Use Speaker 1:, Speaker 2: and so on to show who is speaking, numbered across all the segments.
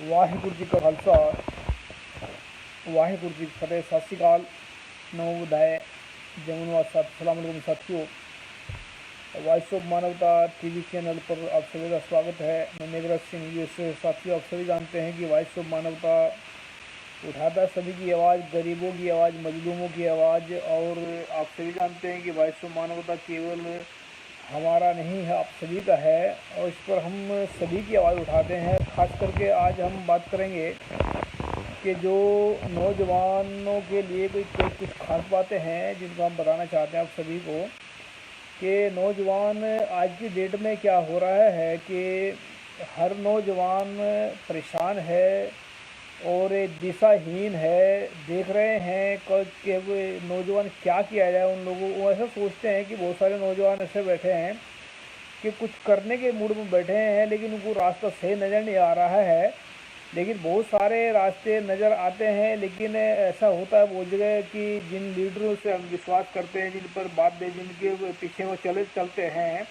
Speaker 1: वाहिगुरु जी का खालसा वाहिगुरु जी की फतेह। सत श्री अकाल, नमो बुद्धाय, जमुनवाद सलाम साथियों। वॉइस ऑफ मानवता टीवी चैनल पर आप सभी का स्वागत है। मैं मेघराज सिंह यूएसए। साथियों, आप सभी जानते हैं कि वॉइस ऑफ मानवता उठाता है सभी की आवाज़, गरीबों की आवाज़, मजलूमों की आवाज़। और आप सभी जानते हैं कि वॉइस ऑफ मानवता केवल हमारा नहीं है, आप सभी का है, और इस पर हम सभी की आवाज़ उठाते हैं। खास करके आज हम बात करेंगे कि जो नौजवानों के लिए कोई कुछ खास बातें हैं जिनको हम बताना चाहते हैं आप सभी को, कि नौजवान आज की डेट में क्या हो रहा है कि हर नौजवान परेशान है और दिशाहीन है। देख रहे हैं कि नौजवान क्या किया जाए उन लोगों को। ऐसा सोचते हैं कि बहुत सारे नौजवान ऐसे बैठे हैं कि कुछ करने के मूड में बैठे हैं, लेकिन उनको रास्ता सही नज़र नहीं आ रहा है। लेकिन बहुत सारे रास्ते नज़र आते हैं, लेकिन ऐसा होता है बहुत जगह कि जिन लीडरों से हम विश्वास करते हैं, जिन पर बात दे, जिनके पीछे वो चलते हैं,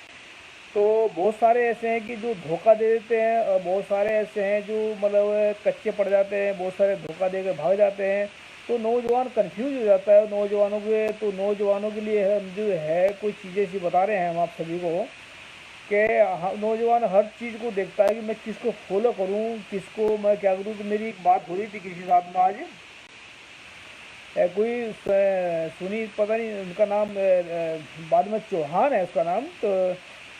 Speaker 1: तो बहुत सारे ऐसे हैं कि जो धोखा दे देते हैं, और बहुत सारे ऐसे हैं जो मतलब कच्चे पड़ जाते हैं, बहुत सारे धोखा देकर भाग जाते हैं। तो नौजवान कंफ्यूज हो जाता है नौजवानों के लिए हम जो है कुछ चीज़ें ऐसी बता रहे हैं हम आप सभी को, कि नौजवान हर चीज़ को देखता है कि मैं किसको फॉलो करूं, किसको मैं क्या करूं। तो मेरी एक बात हो रही थी किसी साथ में आज, कोई सुनी, पता नहीं उनका नाम, बाद में चौहान है उसका नाम। तो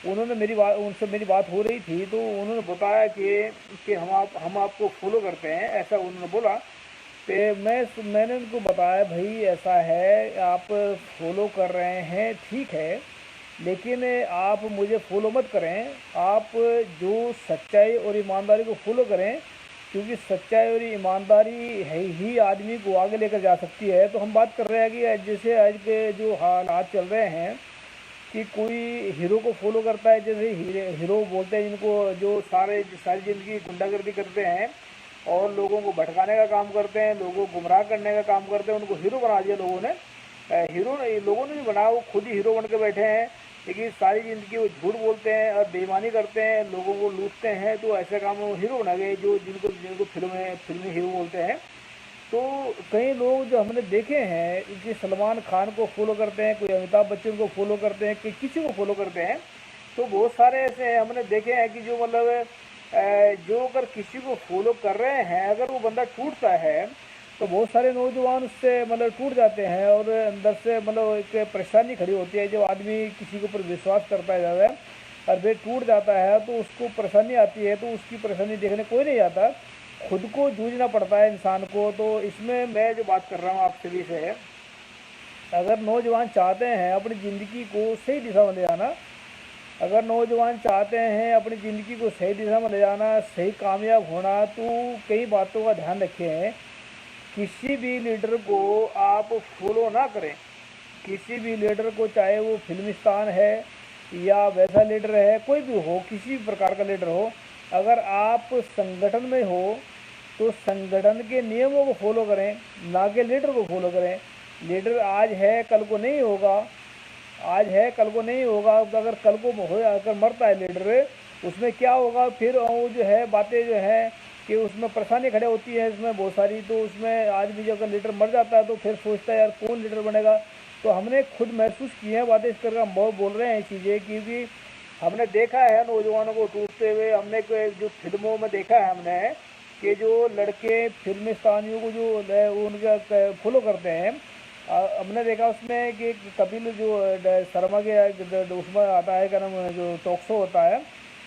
Speaker 1: उन्होंने उनसे मेरी बात हो रही थी, तो उन्होंने बताया कि हम आपको फॉलो करते हैं, ऐसा उन्होंने बोला। तो मैंने उनको बताया, भाई ऐसा है, आप फॉलो कर रहे हैं ठीक है, लेकिन आप मुझे फॉलो मत करें। आप जो सच्चाई और ईमानदारी को फॉलो करें, क्योंकि सच्चाई और ईमानदारी है ही आदमी को आगे लेकर जा सकती है। तो हम बात कर रहे हैं कि जैसे आज के जो हालात चल रहे हैं कि कोई हीरो को फॉलो करता है, जैसे हीरो बोलते हैं जिनको, जो सारी ज़िंदगी गुंडागर्दी करते हैं और लोगों को भटकाने का काम करते हैं, लोगों को गुमराह करने का काम करते हैं, उनको हीरो बना दिया लोगों ने। हीरो लोगों ने नहीं बनाया, वो खुद ही हीरो बन के बैठे हैं। लेकिन सारी ज़िंदगी वो झूठ बोलते हैं और बेईमानी करते हैं, लोगों को लूटते हैं। तो ऐसे काम में वो हीरो बना गए, जो जिनको जिनको फिल्मी हीरो बोलते हैं। तो कई लोग जो हमने देखे हैं कि सलमान खान को फॉलो करते हैं, कोई अमिताभ बच्चन को फॉलो करते हैं, कि किसी को फॉलो करते हैं। तो बहुत सारे ऐसे हैं हमने देखे हैं कि जो मतलब जो अगर किसी को फॉलो कर रहे हैं, अगर वो बंदा टूटता है तो बहुत सारे नौजवान उससे मतलब टूट जाते हैं, और अंदर से मतलब एक परेशानी खड़ी होती है। जो आदमी किसी के ऊपर विश्वास करता है ज़्यादा और वे टूट जाता है, तो उसको परेशानी आती है। तो उसकी परेशानी देखने कोई नहीं आता, खुद को जूझना पड़ता है इंसान को। तो इसमें मैं जो बात कर रहा हूँ आप सभी से, अगर नौजवान चाहते हैं अपनी ज़िंदगी को सही दिशा में ले जाना, अगर नौजवान चाहते हैं अपनी ज़िंदगी को सही दिशा में ले जाना, सही कामयाब होना, तो कई बातों का ध्यान रखें। किसी भी लीडर को आप फॉलो ना करें। किसी भी लीडर को, चाहे वो फिल्मिस्तान है या वैसा लीडर है, कोई भी हो, किसी भी प्रकार का लीडर हो, अगर आप संगठन में हो तो संगठन के नियमों को फॉलो करें, ना कि लीडर को फॉलो करें। लीडर आज है कल को नहीं होगा, आज है कल को नहीं होगा। अगर कल को हो, अगर मरता है लीडर, उसमें क्या होगा फिर? वो जो है बातें जो है कि उसमें परेशानी खड़े होती है इसमें बहुत सारी। तो उसमें आदमी जब अगर लीडर मर जाता है तो फिर सोचता है यार कौन लीडर बनेगा। तो हमने खुद महसूस किए हैं बातें, इस करके हम बहुत बोल रहे हैं चीज़ें, क्योंकि हमने देखा है नौजवानों को टूटते हुए। हमने जो फिल्मों में देखा है हमने, कि जो लड़के फिल्मिस्तानियों को जो उनका फॉलो करते हैं, हमने देखा उसमें कि कपिल जो शर्मा के उसमें आता है, क्या नाम, जो टॉक शो होता है,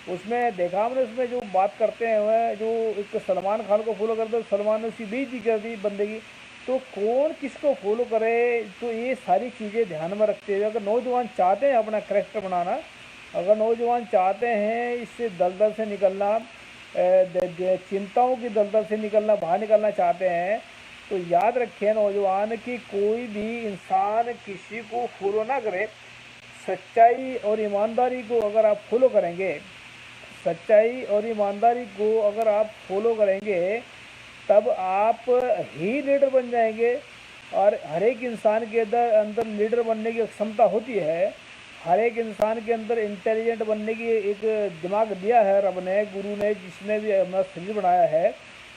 Speaker 1: उसमें देखा हमने, उसमें जो बात करते हैं वह जो एक सलमान खान को फॉलो करते हैं, सलमान ने उसकी बेइज्जती कर दी बंदे की। तो कौन किसको फॉलो करे? तो ये सारी चीज़ें ध्यान में रखते हुए, अगर नौजवान चाहते हैं अपना करेक्टर बनाना, अगर नौजवान चाहते हैं इससे दलदल से निकलना, चिंताओं की दलदल से निकलना, बाहर निकलना चाहते हैं, तो याद रखें नौजवान कि कोई भी इंसान किसी को फॉलो ना करे। सच्चाई और ईमानदारी को अगर आप फॉलो करेंगे, सच्चाई और ईमानदारी को अगर आप फॉलो करेंगे, तब आप ही लीडर बन जाएंगे। और हर एक इंसान के अंदर अंदर लीडर बनने की क्षमता होती है। हर एक इंसान के अंदर इंटेलिजेंट बनने की एक दिमाग दिया है रब ने, गुरु ने, जिसने भी अपना शरीर बनाया है।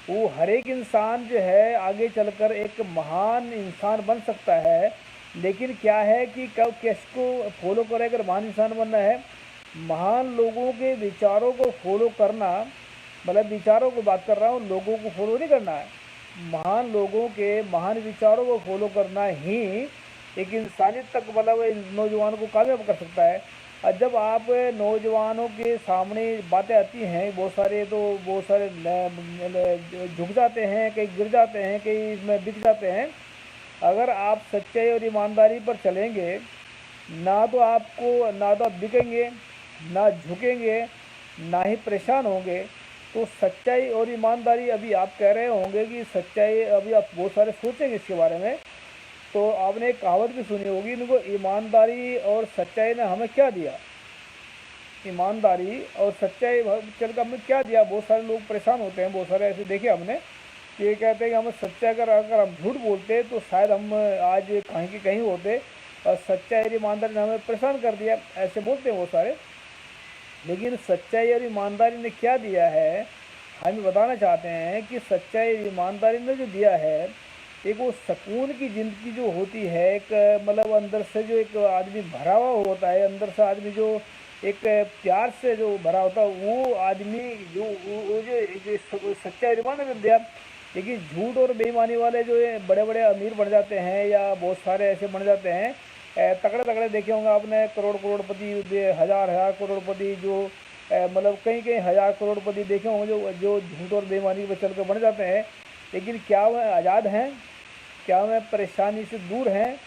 Speaker 1: वो हर एक इंसान जो है आगे चलकर एक महान इंसान बन सकता है, लेकिन क्या है कि कब किसको फॉलो करे। अगर महान इंसान बनना है, महान लोगों के विचारों को फॉलो करना, मतलब विचारों को बात कर रहा हूँ, लोगों को फॉलो नहीं करना है। महान लोगों के महान विचारों को फॉलो करना ही एक इंसानियत तक, मतलब नौजवानों को कामयाब कर सकता है। और जब आप नौजवानों के सामने बातें आती हैं बहुत सारे, तो बहुत सारे झुक जाते हैं, कहीं गिर जाते हैं, कहीं इसमें बिक जाते हैं। अगर आप सच्चाई और ईमानदारी पर चलेंगे, ना तो आप बिकेंगे, ना झुकेंगे, ना ही परेशान होंगे। तो सच्चाई और ईमानदारी, अभी आप कह रहे होंगे कि सच्चाई, अभी आप बहुत सारे सोचेंगे इसके बारे में। तो आपने एक कहावत भी सुनी होगी, इनको ईमानदारी और सच्चाई ने हमें क्या दिया। ईमानदारी और सच्चाई चल कर हमें क्या दिया। बहुत सारे लोग परेशान होते हैं, बहुत सारे ऐसे देखे हमने कि ये कहते हैं कि हमें सच्चाई, अगर हम झूठ बोलते तो शायद हम आज कहीं के कहीं होते, और सच्चाई और ईमानदारी ने हमें परेशान कर दिया, ऐसे बोलते हैं बहुत सारे। लेकिन सच्चाई और ईमानदारी ने क्या दिया है, हम बताना चाहते हैं कि सच्चाई और ईमानदारी ने जो दिया है, एक वो सुकून की ज़िंदगी जो होती है, एक मतलब अंदर से जो एक आदमी भरा हुआ होता है, अंदर से आदमी जो एक प्यार से जो भरा होता है, वो आदमी जो वो जो सच्चाई और ईमानदारी ने दिया। लेकिन झूठ और बेईमानी वाले जो बड़े बड़े अमीर बन जाते हैं, या बहुत सारे ऐसे बन जाते हैं, तगड़े तगड़े देखे होंगे आपने, करोड़पति, हज़ार हज़ार करोड़पति, जो मतलब कई कई हज़ार करोड़पति देखे होंगे, जो झूठ और बेईमानी पर चल कर बन जाते हैं। लेकिन क्या वह आज़ाद हैं? क्या वह परेशानी से दूर हैं?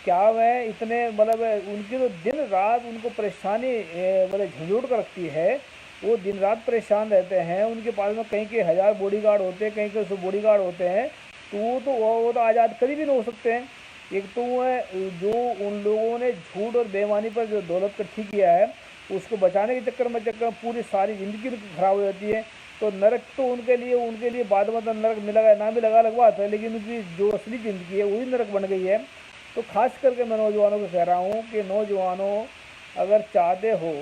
Speaker 1: क्या वह इतने, मतलब उनकी तो दिन रात उनको परेशानी मतलब झंझोड़ कर रखती है। वो दिन रात परेशान रहते हैं, उनके पास में कहीं के हज़ार बॉडीगार्ड होते हैं, कहीं के 100 बॉडीगार्ड होते हैं। तो वो तो आज़ाद कभी भी नहीं हो सकते हैं। एक तो वह जो उन लोगों ने झूठ और बेईमानी पर जो दौलत इकट्ठी किया है, उसको बचाने के चक्कर में पूरी सारी ज़िंदगी खराब हो जाती है। तो नरक तो उनके लिए बाद में नरक मिला ना भी लगा अलग बात है, लेकिन उनकी जो असली ज़िंदगी है वही नरक बन गई है। तो खास करके मैं नौजवानों को कह रहा हूँ कि नौजवानों, अगर चाहते हो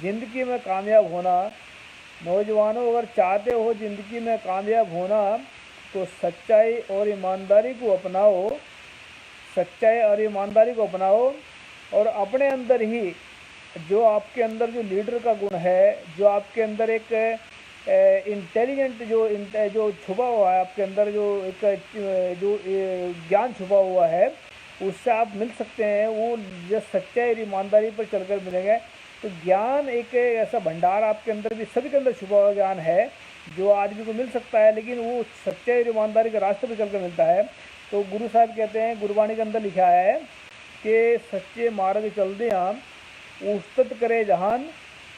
Speaker 1: ज़िंदगी में कामयाब होना, नौजवानों अगर चाहते हो ज़िंदगी में कामयाब होना, तो सच्चाई और ईमानदारी को अपनाओ। सच्चाई और ईमानदारी को अपनाओ, और अपने अंदर ही जो आपके अंदर जो लीडर का गुण है, जो आपके अंदर एक इंटेलिजेंट जो छुपा हुआ है आपके अंदर, जो एक जो ज्ञान छुपा हुआ है, उससे आप मिल सकते हैं। वो जब सच्चाई और ईमानदारी पर चलकर मिलेंगे, तो ज्ञान एक ऐसा भंडार आपके अंदर भी, सभी के अंदर छुपा हुआ ज्ञान है जो आदमी को मिल सकता है, लेकिन वो सच्चाई और ईमानदारी के रास्ते पर चलकर मिलता है। तो गुरु साहब कहते हैं, गुरबाणी के अंदर लिखा है कि सच्चे मार्ग चलते हम उस्तत करे जहान,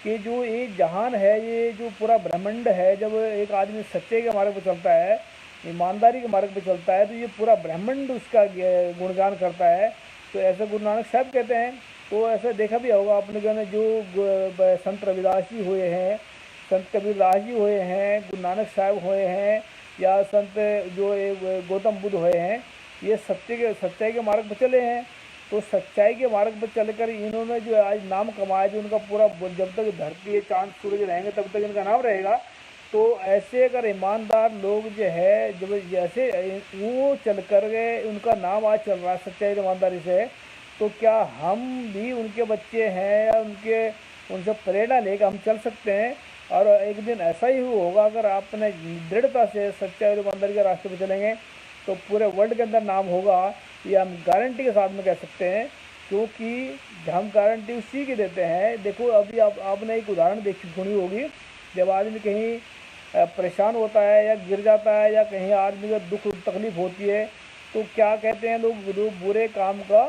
Speaker 1: कि जो ये जहान है, ये जो पूरा ब्रह्मांड है, जब एक आदमी सच्चे के मार्ग पर चलता है, ईमानदारी के मार्ग पर चलता है, तो ये पूरा ब्रह्मांड उसका गुणगान करता है। तो ऐसे गुरु नानक साहब कहते हैं। तो ऐसा देखा भी होगा आपने, जो संत रविदास जी हुए हैं, संत कबीरदास जी हुए हैं, गुरु नानक साहब हुए हैं, या संत जो गौतम बुद्ध हुए हैं, ये सच्चाई के मार्ग पर चले हैं। तो सच्चाई के मार्ग पर चलकर इन्होंने जो आज नाम कमाया, जो उनका पूरा, जब तक धरती चांद सूरज रहेंगे तब तक इनका नाम रहेगा। तो ऐसे अगर ईमानदार लोग जो है, जब जैसे वो चल कर गए, उनका नाम आज चल रहा है सच्चाई ईमानदारी से, तो क्या हम भी उनके बच्चे हैं, या उनसे प्रेरणा लेकर हम चल सकते हैं? और एक दिन ऐसा ही होगा, अगर आपने दृढ़ता से सच्चाई और ईमानदारी के रास्ते पर चलेंगे, तो पूरे वर्ल्ड के अंदर नाम होगा, ये हम गारंटी के साथ में कह सकते हैं। क्योंकि हम गारंटी उसी की देते हैं। देखो, अभी आपने एक उदाहरण देखी सुनी होगी, जब आदमी कहीं परेशान होता है या गिर जाता है, या कहीं आदमी को दुख तकलीफ होती है, तो क्या कहते हैं लोग, बुरे काम का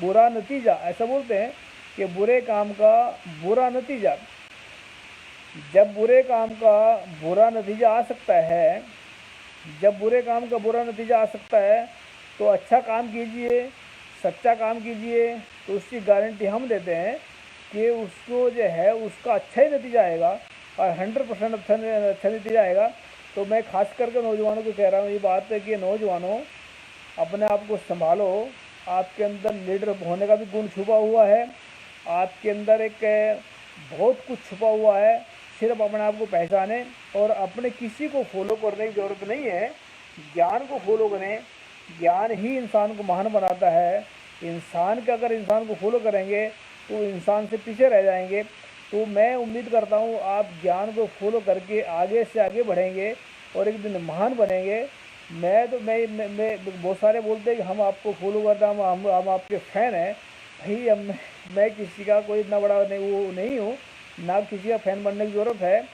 Speaker 1: बुरा नतीजा, ऐसा बोलते हैं कि बुरे काम का बुरा नतीजा। जब बुरे काम का बुरा नतीजा आ सकता है, जब बुरे काम का बुरा नतीजा आ सकता है, तो अच्छा काम कीजिए, सच्चा काम कीजिए, तो उसकी गारंटी हम देते हैं कि उसको जो है उसका अच्छा ही नतीजा आएगा, और 100% अच्छा नतीजा आएगा। तो मैं खास करके नौजवानों को कह रहा हूँ ये बात है कि नौजवानों, अपने आप को संभालो। आपके अंदर लीडर होने का भी गुण छुपा हुआ है, आपके अंदर एक बहुत कुछ छुपा हुआ है। सिर्फ अपने आप को पहचानें और अपने किसी को फॉलो करने की ज़रूरत नहीं है, ज्ञान को फॉलो करें। ज्ञान ही इंसान को महान बनाता है। इंसान का अगर इंसान को फॉलो करेंगे तो इंसान से पीछे रह जाएंगे। तो मैं उम्मीद करता हूँ आप ज्ञान को फॉलो करके आगे से आगे बढ़ेंगे और एक दिन महान बनेंगे। मैं तो मैं बहुत सारे बोलते हैं कि हम आपको फॉलो करते हैं, हम आपके फ़ैन हैं। भाई हम मैं किसी का कोई इतना बड़ा नहीं वो नहीं हूँ, ना किसी का फ़ैन बनने की ज़रूरत है।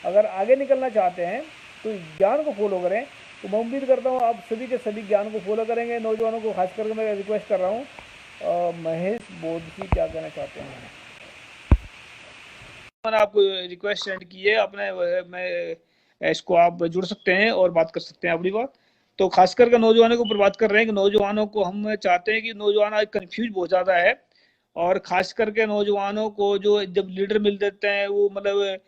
Speaker 1: अगर आगे निकलना चाहते हैं तो ज्ञान को फॉलो करें। तो मैं उम्मीद करता हूँ आप सभी के सभी ज्ञान को फॉलो करेंगे। नौजवानों को खास करके मैं रिक्वेस्ट कर रहा हूँ। महेश बोधसी क्या कहना चाहते हैं? मैंने आपको रिक्वेस्ट सेंड की है अपने, मैं इसको आप जुड़ सकते हैं और बात कर सकते हैं अपनी बात। तो खास करके नौजवानों के ऊपर बात कर रहे हैं कि नौजवानों को हम चाहते हैं कि नौजवान आज कंफ्यूज बहुत ज़्यादा है। और खास करके नौजवानों को जो जब लीडर मिल देते हैं वो मतलब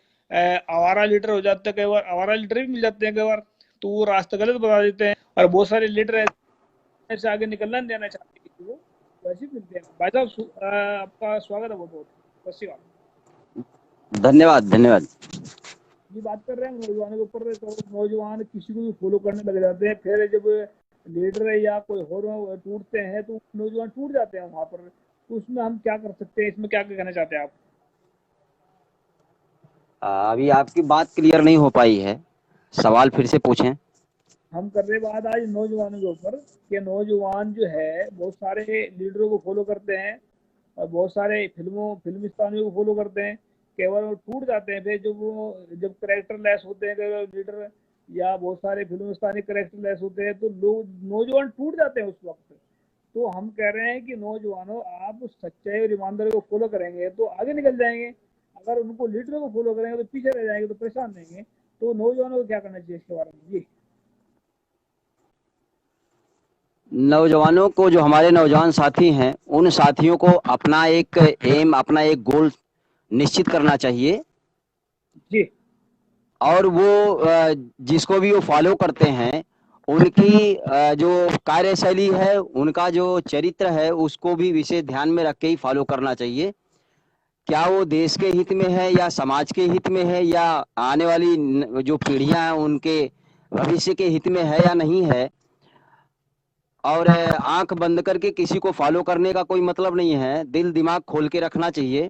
Speaker 1: आवारा लीडर हो जाते हैं, कई बार आवारा लीडर भी मिल जाते हैं कई बार, तो वो रास्ता गलत बता देते हैं। और बहुत सारे लीडर ऐसे आगे निकलना नहीं देना चाहते किसी को, वैसे ही मिलते हैं। भाई साहब आपका स्वागत है बहुत बहुत। सत श्री
Speaker 2: धन्यवाद धन्यवाद।
Speaker 1: ये बात कर रहे हैं नौजवानों के ऊपर। तो नौजवान किसी को भी फॉलो करने लग जाते हैं, फिर जब लीडर या कोई और टूटते हैं तो नौजवान टूट जाते हैं वहां पर। तो उसमें हम क्या कर सकते हैं, इसमें क्या कहना चाहते हैं आप?
Speaker 2: अभी आपकी बात क्लियर नहीं हो पाई है, सवाल फिर से पूछें।
Speaker 1: हम कर रहे बात आज नौजवानों के ऊपर कि नौजवान जो है बहुत सारे लीडरों को फॉलो करते हैं और बहुत सारे फिल्मिस्तानियों को फॉलो करते हैं। केवल वो टूट जाते हैं फिर जब करेक्टर लेस होते हैं केवल लीडर या बहुत सारे फिल्मिस्तानी करेक्टर लेस होते हैं तो लोग नौजवान टूट जाते हैं उस वक्त। तो हम कह रहे हैं कि नौजवानों आप सच्चाई और ईमानदारी को फॉलो करेंगे तो आगे निकल जाएंगे। अगर उनको लीडरों को फॉलो करेंगे तो पीछे रह जाएंगे, तो परेशान रहेंगे। तो नौजवानों को क्या करना चाहिए इसके बारे में जी?
Speaker 2: नौजवानों को, जो हमारे नौजवान साथी हैं, उन साथियों को अपना एक एम, अपना एक गोल निश्चित करना चाहिए।
Speaker 1: जी
Speaker 2: और वो जिसको भी वो फॉलो करते हैं, उनकी जो कार्यशैली है, उनका जो चरित्र है, उसको भी विशेष ध्यान में रख के ही फॉलो करना चाहिए। क्या वो देश के हित में है या समाज के हित में है या आने वाली जो पीढ़ियां हैं उनके भविष्य के हित में है या नहीं है। और आंख बंद करके किसी को फॉलो करने का कोई मतलब नहीं है, दिल दिमाग खोल के रखना चाहिए।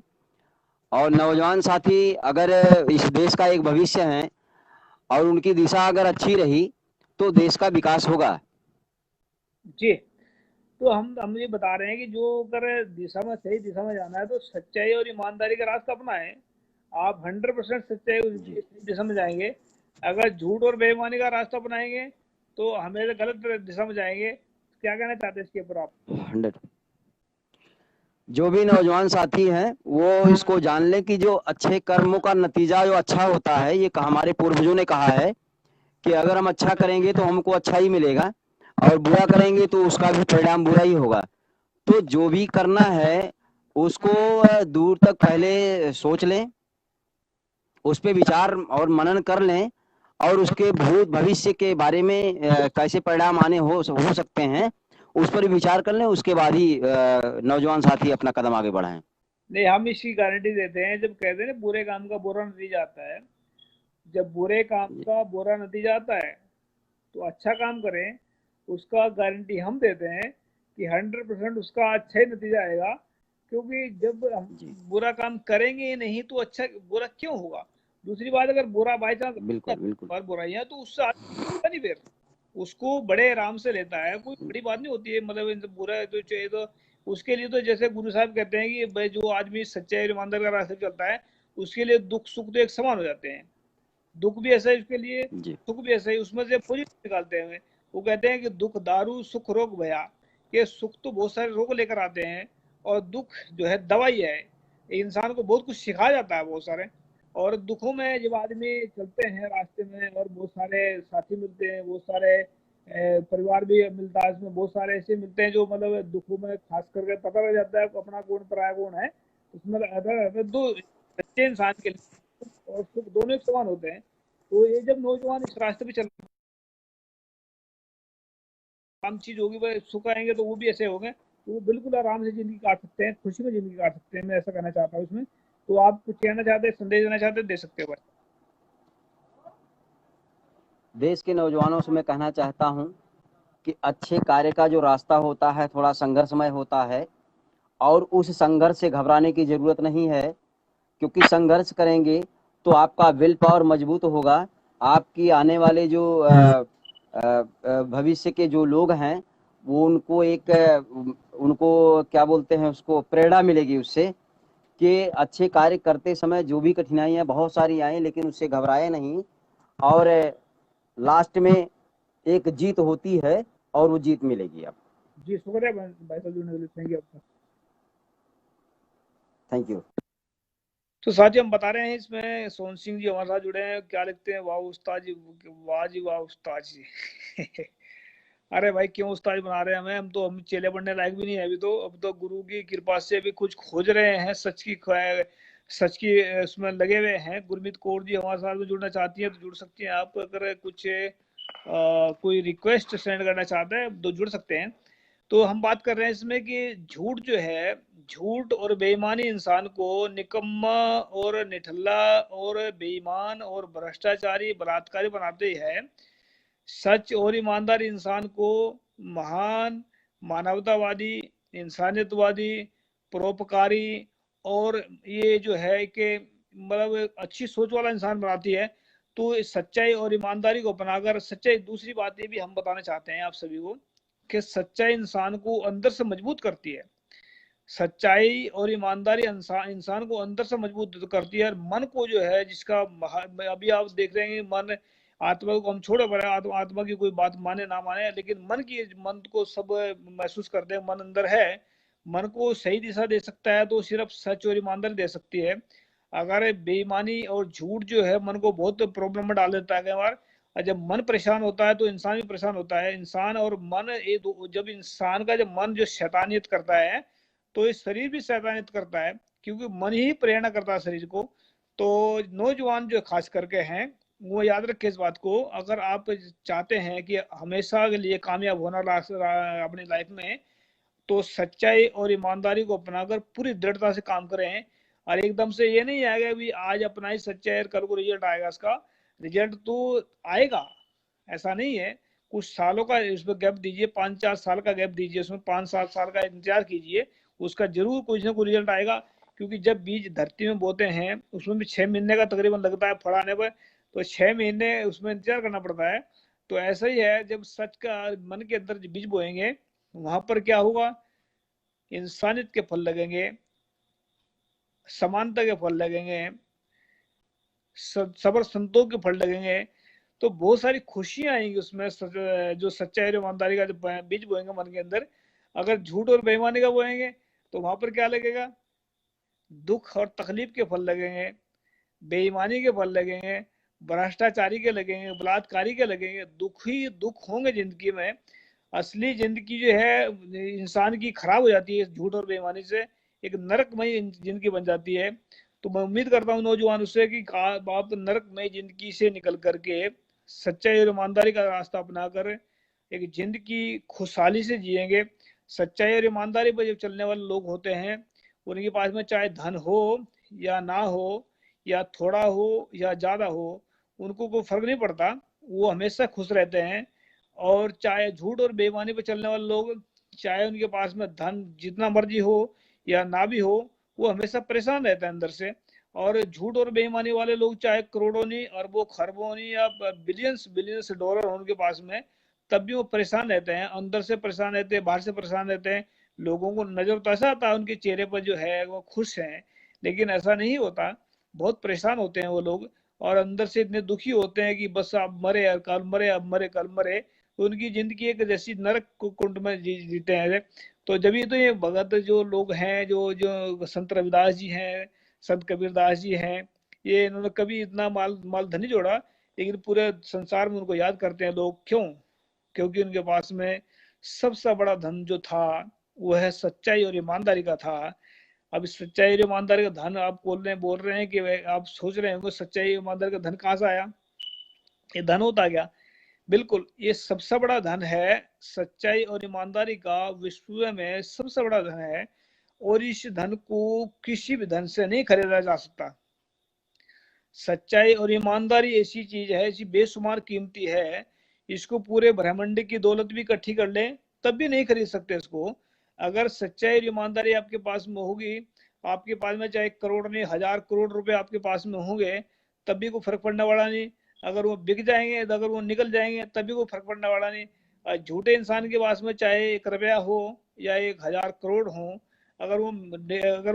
Speaker 2: और नौजवान साथी अगर इस देश का एक भविष्य हैं और उनकी दिशा अगर अच्छी रही तो देश का विकास होगा।
Speaker 1: जी। तो हम ये बता रहे हैं कि जो अगर दिशा में सही दिशा में जाना है तो सच्चाई और ईमानदारी का रास्ता अपनाएं। आप 100% सच्चाई
Speaker 2: जी।
Speaker 1: दिशा में जाएंगे। अगर झूठ और बेईमानी का रास्ता अपनाएंगे तो हमें गलत दिशा में जाएंगे। क्या कहना चाहते हैं इसके ऊपर आप?
Speaker 2: 100। जो भी नौजवान साथी हैं वो इसको जान लें कि जो अच्छे कर्मों का नतीजा जो अच्छा होता है, ये हमारे पूर्वजों ने कहा है कि अगर हम अच्छा करेंगे तो हमको अच्छा ही मिलेगा और बुरा करेंगे तो उसका भी परिणाम बुरा ही होगा। तो जो भी करना है उसको दूर तक पहले सोच लें, उस पे विचार और मनन कर लें और उसके भूत भविष्य के बारे में कैसे परिणाम आने हो सकते हैं, उस पर विचार कर लें। उसके बाद ही नौजवान साथी अपना कदम आगे बढ़ाएं।
Speaker 1: नहीं, हम इसकी गारंटी देते हैं। जब कहते हैं ना बुरे काम का बुरा नतीजा आता है, जब बुरे काम का बुरा नतीजा आता है तो अच्छा काम करें, उसका गारंटी हम देते हैं कि 100% उसका अच्छा ही नतीजा आएगा। क्योंकि जब हम
Speaker 2: जी।
Speaker 1: बुरा काम करेंगे ही नहीं तो अच्छा बुरा क्यों होगा? दूसरी बात, अगर बुरा बाई चांस
Speaker 2: बिल्कुल बिल्कुल।
Speaker 1: और बुराइयां तो उससे आदमी सीखता नहीं, फिर उसको बड़े आराम से लेता है। कोई बड़ी बात नहीं होती है, मतलब इनसे बुरा है तो चाहिए तो उसके लिए तो जैसे गुरु साहब कहते हैं कि भाई जो आदमी सच्चाई और ईमानदार का रास्ते पे चलता है उसके लिए दुख सुख तो एक समान हो जाते हैं। दुख भी ऐसा है उसके लिए,
Speaker 2: जी।
Speaker 1: सुख भी ऐसा ही, उसमें से पॉजिटिव निकालते हैं। वो कहते हैं कि दुख दारू सुख रोग भया, कि सुख तो बहुत सारे रोग लेकर आते हैं और दुख जो है दवाई है। इंसान को बहुत कुछ सिखा जाता है बहुत सारे। और दुखों में जब आदमी चलते हैं रास्ते में और बहुत सारे साथी मिलते हैं, बहुत सारे परिवार भी मिलता है, इसमें बहुत सारे ऐसे मिलते हैं जो मतलब दुखों में खास करके पता लग जाता है अपना कौन पराया कौन है। उसमें दो सच्चे इंसान के लिए और सुख दोनों एक समान होते हैं। तो ये जब नौजवान इस रास्ते पे चल आम चीज होगी, वह सुख आएंगे तो वो भी ऐसे होंगे तो वो बिल्कुल आराम से जिंदगी काट सकते हैं, खुशी में जिंदगी काट सकते हैं। मैं ऐसा कहना चाहता हूँ इसमें। तो आप कुछ कहना चाहते हैं, संदेश देना चाहते हैं, दे सकते हो भाई।
Speaker 2: देश के नौजवानों से मैं कहना चाहता हूँ कि अच्छे कार्य का जो रास्ता होता है थोड़ा संघर्षमय होता है, और उस संघर्ष से घबराने की ज़रूरत नहीं है, क्योंकि संघर्ष करेंगे तो आपका विल पावर मजबूत होगा। आपकी आने वाले जो भविष्य के जो लोग हैं, वो उनको एक उनको क्या बोलते हैं, उसको प्रेरणा मिलेगी उससे, कि अच्छे कार्य करते समय जो भी कठिनाइयाँ बहुत सारी आएँ लेकिन उससे घबराए नहीं, और लास्ट में एक जीत होती है और वो जीत मिलेगी आपको।
Speaker 1: जी शुक्रिया भाई साहब जुड़ने के लिए, थैंक यू आपका।
Speaker 2: Thank you.
Speaker 1: तो साथ ही हम बता रहे हैं इसमें सोन सिंह जी हमारे साथ जुड़े हैं, क्या लिखते हैं, वाह उस्ताद जी, वाह जी वाह उस्ताद जी। अरे भाई क्यों उस्ताद बना रहे हैं हमें, हम तो हम चेले बनने लायक भी नहीं है अभी तो, अब तो गुरु की कृपा से भी कुछ खोज रहे हैं, सच की उसमें लगे हुए हैं। गुरमीत कौर जी हमारे साथ में जुड़ना चाहती हैं तो जुड़ सकती हैं आप, अगर कुछ कोई रिक्वेस्ट सेंड करना चाहते हैं तो जुड़ सकते हैं। तो हम बात कर रहे हैं इसमें कि झूठ जो है, झूठ और बेईमानी इंसान को निकम्मा और निठल्ला और बेईमान और भ्रष्टाचारी बलात्कारी बनाते हैं। सच और ईमानदार इंसान को महान, मानवतावादी, इंसानियतवादी, परोपकारी और ये जो है कि मतलब अच्छी सोच वाला इंसान बनाती है। तो इस सच्चाई और ईमानदारी को अपनाकर, सच्चाई, दूसरी बात ये भी हम बताना चाहते हैं आप सभी को कि सच्चाई इंसान को अंदर से मजबूत करती है। सच्चाई और ईमानदारी इंसान को अंदर से मजबूत करती है, और मन को जो है जिसका अभी आप देख रहे हैं मन, आत्मा को हम छोड़े पड़े, आत्मा की कोई बात माने ना माने, लेकिन मन को सब महसूस करते हैं, मन अंदर है। मन को सही दिशा दे सकता है तो सिर्फ सच और ईमानदारी दे सकती है। अगर बेईमानी और झूठ जो है मन को बहुत प्रॉब्लम में डाल देता है कई बार, और जब मन परेशान होता है तो इंसान भी परेशान होता है। इंसान और मन, ये जब इंसान का जब मन जो शैतानियत करता है तो ये शरीर भी शैतानियत करता है, क्योंकि मन ही प्रेरणा करता है शरीर को। तो नौजवान जो खास करके हैं वो याद रखें इस बात को, अगर आप चाहते हैं कि हमेशा के लिए कामयाब होना अपनी लाइफ में, तो सच्चाई और ईमानदारी को अपनाकर पूरी दृढ़ता से काम करें। और एकदम से ये नहीं आएगा भी आज अपना ही सच्चाई और कल को रिजल्ट आएगा, इसका रिजल्ट तो आएगा, ऐसा नहीं है। कुछ सालों का इसमें गैप दीजिए, 5-4 साल का गैप दीजिए, उसमें 5-7 साल का इंतजार कीजिए, उसका जरूर कुछ ना कुछ रिजल्ट आएगा। क्योंकि जब बीज धरती में बोते हैं उसमें भी 6 महीने का तकरीबन लगता है फड़ाने पर, तो 6 महीने उसमें इंतजार करना पड़ता है। तो ऐसा ही है, जब सच का मन के अंदर बीज बोएंगे वहां पर क्या होगा, इंसानियत के फल लगेंगे, समानता के फल लगेंगे, सबर संतोष के फल लगेंगे। तो बहुत सारी खुशियां आएंगी उसमें, जो सच्चाई और ईमानदारी का जो बीज बोएंगे मन के अंदर। अगर झूठ और बेईमानी का बोएंगे तो वहां पर क्या लगेगा, दुख और तकलीफ के फल लगेंगे, बेईमानी के फल लगेंगे, भ्रष्टाचारी के लगेंगे, बलात्कारी के लगेंगे, दुख ही दुख होंगे जिंदगी में। असली जिंदगी जो है इंसान की खराब हो जाती है झूठ और बेईमानी से, एक नरकमय जिंदगी बन जाती है। तो मैं उम्मीद करता हूँ नौजवान उससे कि आप नरकमय जिंदगी से निकल करके सच्चाई और ईमानदारी का रास्ता अपनाकर एक जिंदगी खुशहाली से जिएंगे। सच्चाई और ईमानदारी पर जब चलने वाले लोग होते हैं, उनके पास में चाहे धन हो या ना हो, या थोड़ा हो या ज्यादा हो, उनको कोई फर्क नहीं पड़ता, वो हमेशा खुश रहते हैं। और चाहे झूठ और बेईमानी पे चलने वाले लोग, चाहे उनके पास में धन जितना मर्जी हो या ना भी हो, वो हमेशा परेशान रहते हैं अंदर से। और झूठ और बेईमानी वाले लोग चाहे करोड़ों नहीं, अरबों खरबों नहीं, या बिलियंस बिलियंस डॉलर हो उनके पास में, तब भी वो परेशान रहते हैं, अंदर से परेशान रहते हैं, बाहर से परेशान रहते हैं। लोगों को नजर तो ऐसा आता है उनके चेहरे पर जो है वो खुश हैं, लेकिन ऐसा नहीं होता, बहुत परेशान होते हैं वो लोग। और अंदर से इतने दुखी होते हैं कि बस अब मरे यार, कल मरे, अब मरे कल मरे। तो उनकी जिंदगी एक जैसी नरक कुंड में जीते हैं। तो जब ये, तो ये भगत जो लोग हैं, जो जो संत रविदास जी हैं, संत कबीरदास जी हैं, ये इन्होंने कभी इतना माल धन नहीं जोड़ा, लेकिन पूरे संसार में उनको याद करते हैं लोग। क्यों? क्योंकि उनके पास में सबसे बड़ा धन जो था वो है सच्चाई और ईमानदारी का था। अब इस सच्चाई और ईमानदारी का धन आप बोल रहे हैं कि आप सोच रहे होंगे सच्चाई ईमानदारी का धन कहाँ से आया, ये धन होता क्या? बिल्कुल, ये सबसे बड़ा धन है, सच्चाई और ईमानदारी का विश्व में सबसे बड़ा धन है। और इस धन को किसी भी धन से नहीं खरीदा जा सकता। सच्चाई और ईमानदारी ऐसी चीज है, ऐसी बेशुमार कीमती है, इसको पूरे ब्रह्मांड की दौलत भी इकट्ठी कर लें तब भी नहीं खरीद सकते इसको। अगर सच्चाई और ईमानदारी आपके पास में होगी, आपके पास में चाहे करोड़ नहीं 1000 करोड़ रुपए आपके पास में होंगे, तब भी कोई फर्क पड़ने वाला नहीं। अगर वो बिक जाएंगे, अगर वो निकल जाएंगे, तब भी कोई फर्क पड़ने वाला नहीं। झूठे इंसान के पास में चाहे 1 रुपया हो या 1000 करोड़ हो, अगर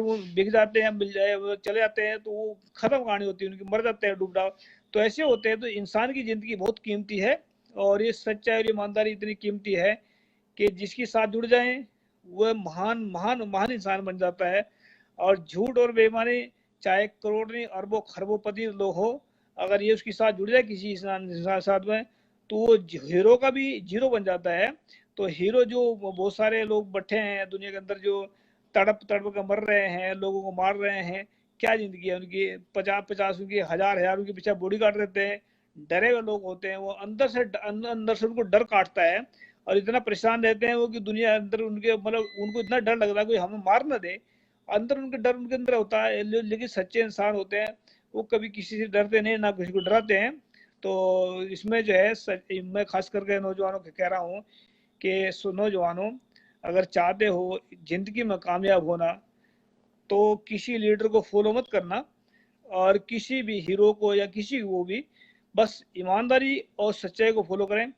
Speaker 1: वो बिक जाते हैं, मिल जाए, वो चले जाते हैं, तो वो खत्म कहानी होती है उनकी, मर जाते हैं डूब डाब। तो ऐसे होते हैं। तो इंसान की जिंदगी बहुत कीमती है, और ये सच्चाई और ईमानदारी इतनी कीमती है कि जिसके साथ जुड़ जाए वह महान महान महान इंसान बन जाता है। और झूठ और बेईमानी, चाहे करोड़ नहीं अरबों खरबों लोग हो, अगर ये उसके साथ जुड़ जाए किसी इंसान साथ में, तो वो हीरो का भी जीरो बन जाता है। तो हीरो जो बहुत सारे लोग बैठे हैं दुनिया के अंदर, जो तड़प तड़प कर मर रहे हैं, लोगों को मार रहे हैं, क्या जिंदगी है उनकी। 50-50 उनकी, 1000-1000 उनके पीछे बॉडी गार्ड रहते हैं, डरे हुए लोग होते हैं। वो अंदर से उनको डर काटता है, और इतना परेशान रहते हैं वो कि दुनिया अंदर उनके, मतलब उनको इतना डर लगता है कोई हमें मार ना दे। अंदर उनके डर उनके अंदर होता है। लेकिन सच्चे इंसान होते हैं, वो कभी किसी से डरते नहीं, ना किसी को डराते हैं। तो इसमें जो है मैं खास करके नौजवानों को कह रहा हूँ कि नौजवानों, अगर चाहते हो जिंदगी में कामयाब होना, तो किसी लीडर को फॉलो मत करना, और किसी भी हीरो को या किसी को भी, बस ईमानदारी और सच्चाई को फॉलो करें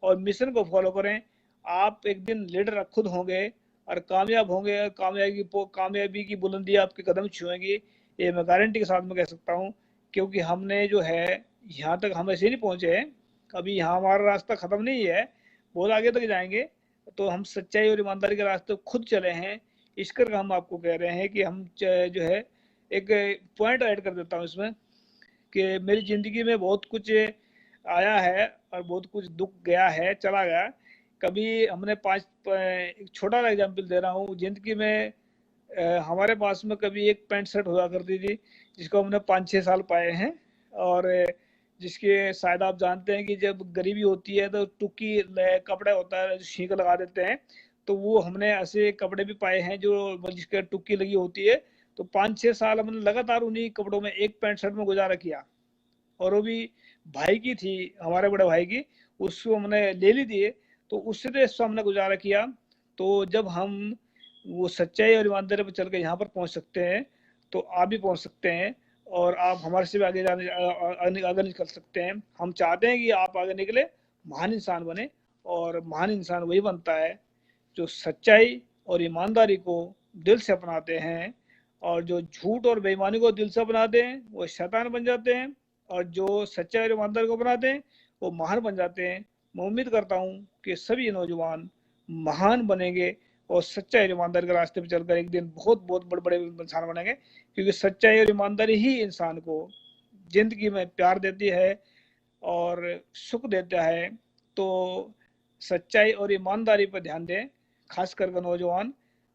Speaker 1: और मिशन को फॉलो करें। आप एक दिन लीडर खुद होंगे और कामयाब होंगे, कामयाबी की बुलंदी आपके कदम छुएंगी, ये मैं गारंटी के साथ में कह सकता हूँ। क्योंकि हमने जो है, यहाँ तक हम ऐसे नहीं पहुंचे हैं, अभी यहाँ हमारा रास्ता खत्म नहीं है, बहुत आगे तक जाएंगे। तो हम सच्चाई और ईमानदारी के रास्ते खुद चले हैं, इस करके हम आपको कह रहे हैं कि हम जो है, एक पॉइंट ऐड कर देता हूँ इसमें, कि मेरी ज़िंदगी में बहुत कुछ आया है और बहुत कुछ दुख गया है, चला गया। कभी हमने एक छोटा सा एग्जांपल दे रहा हूँ ज़िंदगी में। हमारे पास में कभी एक पैंट शर्ट हुआ करती थी, जिसको हमने 5-6 साल पाए हैं। और जिसके शायद आप जानते हैं कि जब गरीबी होती है तो टुक्की कपड़ा होता है, छींक लगा देते हैं। तो वो हमने ऐसे कपड़े भी पाए हैं जो जिसके टुक्की लगी होती है। तो 5-6 साल हमने लगातार उन्हीं कपड़ों में, एक पैंट शर्ट में गुजारा किया। और वो भी भाई की थी, हमारे बड़े भाई की, उसको हमने ले ली थी। तो उससे तो इससे हमने गुजारा किया। तो जब हम वो सच्चाई और ईमानदारी पर चल के यहाँ पर पहुँच सकते हैं, तो आप भी पहुँच सकते हैं, और आप हमारे से भी आगे निकल सकते हैं। हम चाहते हैं कि आप आगे निकले, महान इंसान बने। और महान इंसान वही बनता है जो सच्चाई और ईमानदारी को दिल से अपनाते हैं, और जो झूठ और बेईमानी को दिल से अपनाते हैं वो शैतान बन जाते हैं, और जो सच्चाई और ईमानदारी को अपनाते हैं वो महान बन जाते हैं। मैं उम्मीद करता हूँ कि सभी नौजवान महान बनेंगे, और सच्चाई और ईमानदारी के रास्ते पर चलकर एक दिन बहुत बहुत बड़े बड़े इंसान बनेंगे। क्योंकि सच्चाई और ईमानदारी ही इंसान को जिंदगी में प्यार देती है और सुख देता है। तो सच्चाई और ईमानदारी पर ध्यान दें, खास करके नौजवान।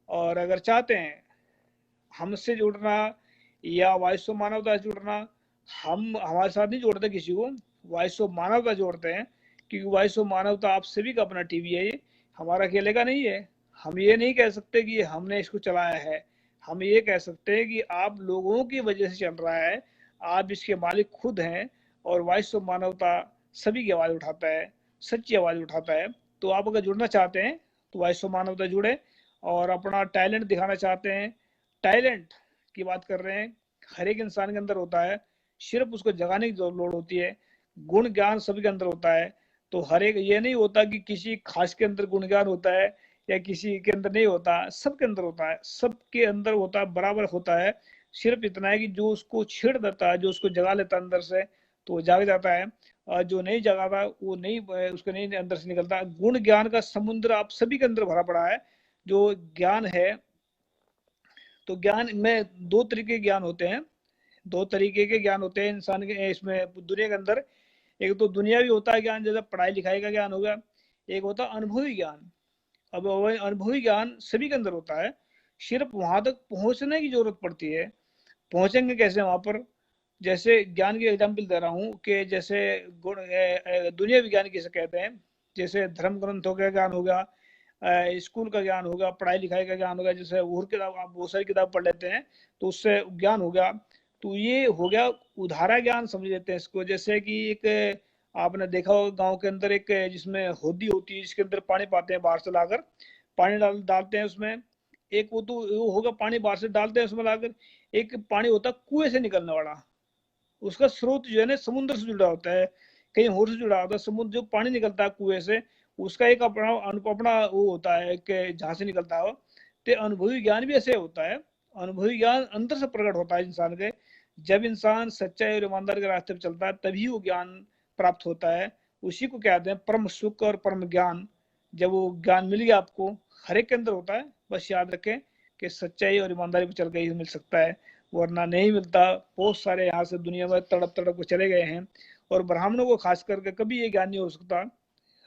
Speaker 1: और अगर चाहते हैं हमसे जुड़ना या वॉइस ऑफ मानवता से जुड़ना, हम हमारे साथ नहीं जोड़ते किसी को, वॉइस ऑफ मानवता जोड़ते हैं। क्योंकि वॉइस ऑफ मानवता आप सभी का अपना टीवी है, ये हमारा अकेले का नहीं है। हम ये नहीं कह सकते कि हमने इसको चलाया है, हम ये कह सकते हैं कि आप लोगों की वजह से चल रहा है, आप इसके मालिक खुद हैं। और वॉइस ऑफ मानवता सभी की आवाज़ उठाता है, सच्ची आवाज़ उठाता है। तो आप अगर जुड़ना चाहते हैं तो वॉइस ऑफ मानवता जुड़े, और अपना टैलेंट दिखाना चाहते हैं, टैलेंट की बात कर रहे हैं, हर एक इंसान के अंदर होता है, सिर्फ उसको जगाने की लोड़ होती है। गुण ज्ञान सभी के अंदर होता है। तो हर एक, ये नहीं होता कि किसी खास के अंदर गुण ज्ञान होता है या किसी के अंदर नहीं होता, सबके अंदर होता है, सबके अंदर होता है, बराबर होता है। सिर्फ इतना है कि जो उसको छेड़ देता है, जो उसको जगा लेता है अंदर से, तो वो जाग जाता है। और जो नहीं जगाता वो नहीं, उसको नहीं अंदर से निकलता। गुण ज्ञान का समुद्र आप सभी के अंदर भरा पड़ा है। जो ज्ञान है, तो ज्ञान में दो तरीके के ज्ञान होते हैं, दो तरीके के ज्ञान होते हैं इंसान के इसमें दुनिया के अंदर। एक तो दुनियावी होता है ज्ञान, जैसे पढ़ाई लिखाई का ज्ञान होगा। एक होता है अनुभवी ज्ञान। अब अनुभवी ज्ञान सभी के अंदर होता है, सिर्फ वहां तक पहुंचने की जरूरत पड़ती है। पहुंचेंगे कैसे वहां पर? जैसे ज्ञान की एग्जाम्पल दे रहा हूँ कि जैसे दुनिया विज्ञान किसे कहते हैं, जैसे धर्म ग्रंथों का ज्ञान होगा, स्कूल का ज्ञान होगा, पढ़ाई लिखाई का ज्ञान होगा। जैसे और किताब, आप बहुत सारी किताब पढ़ लेते हैं तो उससे ज्ञान होगा। तो ये हो गया उधारा ज्ञान, समझ लेते हैं इसको। जैसे कि एक आपने देखा होगा गांव के अंदर एक जिसमें होदी होती है, जिसके अंदर पानी पाते हैं बाहर से लाकर, पानी डालते हैं उसमें। एक वो तो वो होगा पानी बाहर से डालते हैं उसमें लाकर, एक पानी होता है कुएं से निकलने वाला, उसका स्रोत जो है ना समुद्र से जुड़ा होता है, कहीं और से जुड़ा होता है। समुद्र जो पानी निकलता है कुएं से, उसका एक अपना अपना वो होता है कि जहाँ से निकलता हो। तो अनुभवी ज्ञान भी ऐसे होता है। अनुभवी ज्ञान अंदर से प्रकट होता है इंसान के। जब इंसान सच्चाई और ईमानदारी के रास्ते पर चलता है तभी वो ज्ञान प्राप्त होता है। उसी को कहते हैं परम सुख और परम ज्ञान। जब वो ज्ञान मिल गया आपको, हर एक के अंदर होता है, बस याद रखें कि सच्चाई और ईमानदारी पर चल के ही मिल सकता है, वरना नहीं मिलता। बहुत सारे यहाँ से दुनिया में तड़प तड़प के चले गए हैं, और ब्राह्मणों को खास करके कभी ये ज्ञान नहीं हो सकता,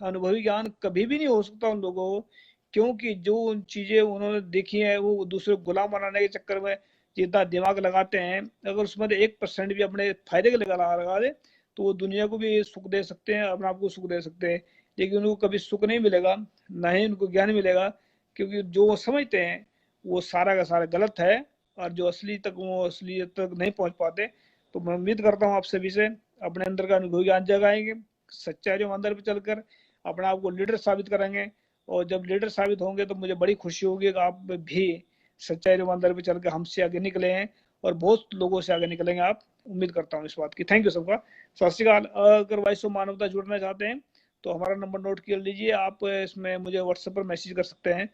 Speaker 1: अनुभवी ज्ञान कभी भी नहीं हो सकता उन लोगों को, क्योंकि जो चीजें उन्होंने देखी है वो दूसरे को गुलाम बनाने के चक्कर में जितना दिमाग लगाते हैं, अगर उसमें 1% भी अपने फायदे के लिए लगा दे तो वो दुनिया को भी सुख दे सकते हैं, अपने आप को सुख दे सकते हैं। लेकिन उनको कभी सुख नहीं मिलेगा, ना ही उनको ज्ञान मिलेगा, क्योंकि जो वो समझते हैं वो सारा का सारा गलत है, और जो असली तक वो असलियत तक नहीं पहुंच पाते। तो मैं उम्मीद करता हूँ आप सभी से अपने अंदर का अनुभव ज्ञान जगाएंगे, सच्चाई जो अंदर पे चलकर अपने आप को लीडर साबित करेंगे। और जब लीडर साबित होंगे तो मुझे बड़ी खुशी होगी कि आप भी सच्चाई जो अंदर पे चल के हमसे आगे निकले हैं, और बहुत लोगों से आगे निकलेंगे आप, उम्मीद करता हूँ इस बात की। थैंक यू सबका, सत श्रीकाल। अगर वॉइस ऑफ मानवता जुड़ना चाहते हैं तो हमारा नंबर नोट कर लीजिए आप, इसमें मुझे व्हाट्सएप पर मैसेज कर सकते हैं।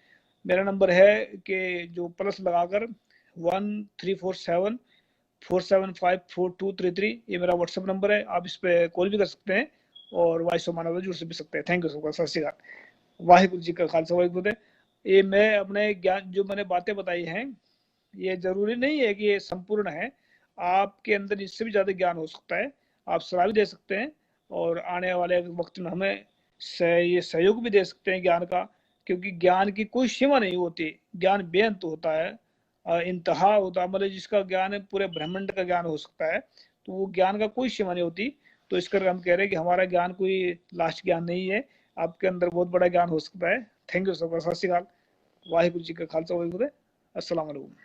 Speaker 1: मेरा नंबर है कि जो प्लस लगाकर 1347 4754233, ये मेरा व्हाट्सएप नंबर है, आप इस पे कॉल भी कर सकते हैं और वॉइस ऑफ मानवता जुड़ भी सकते हैं। थैंक यू सबका, सत श्रीकाल। वाहिगुरु जी का खालसा वाहिगुरु फतेह। ये मैं अपने ज्ञान जो मैंने बातें बताई हैं, ये जरूरी नहीं है कि ये संपूर्ण है, आपके अंदर इससे भी ज्यादा ज्ञान हो सकता है, आप सलाह भी दे सकते हैं, और आने वाले वक्त में हमें ये सहयोग भी दे सकते हैं ज्ञान का, क्योंकि ज्ञान की कोई सीमा नहीं होती, ज्ञान बेअंत होता है, इंतहा होता है, मतलब जिसका ज्ञान है पूरे ब्रह्मांड का ज्ञान हो सकता है, तो वो ज्ञान का कोई सीमा नहीं होती। तो इस करके हम कह रहे हैं कि हमारा ज्ञान कोई लास्ट ज्ञान नहीं है, आपके अंदर बहुत बड़ा ज्ञान हो सकता है। थैंक यू सर, सत श्रीकाल। वाहिगुरु जी का खालसा वाहिगुरु, अस्सलाम वालेकुम।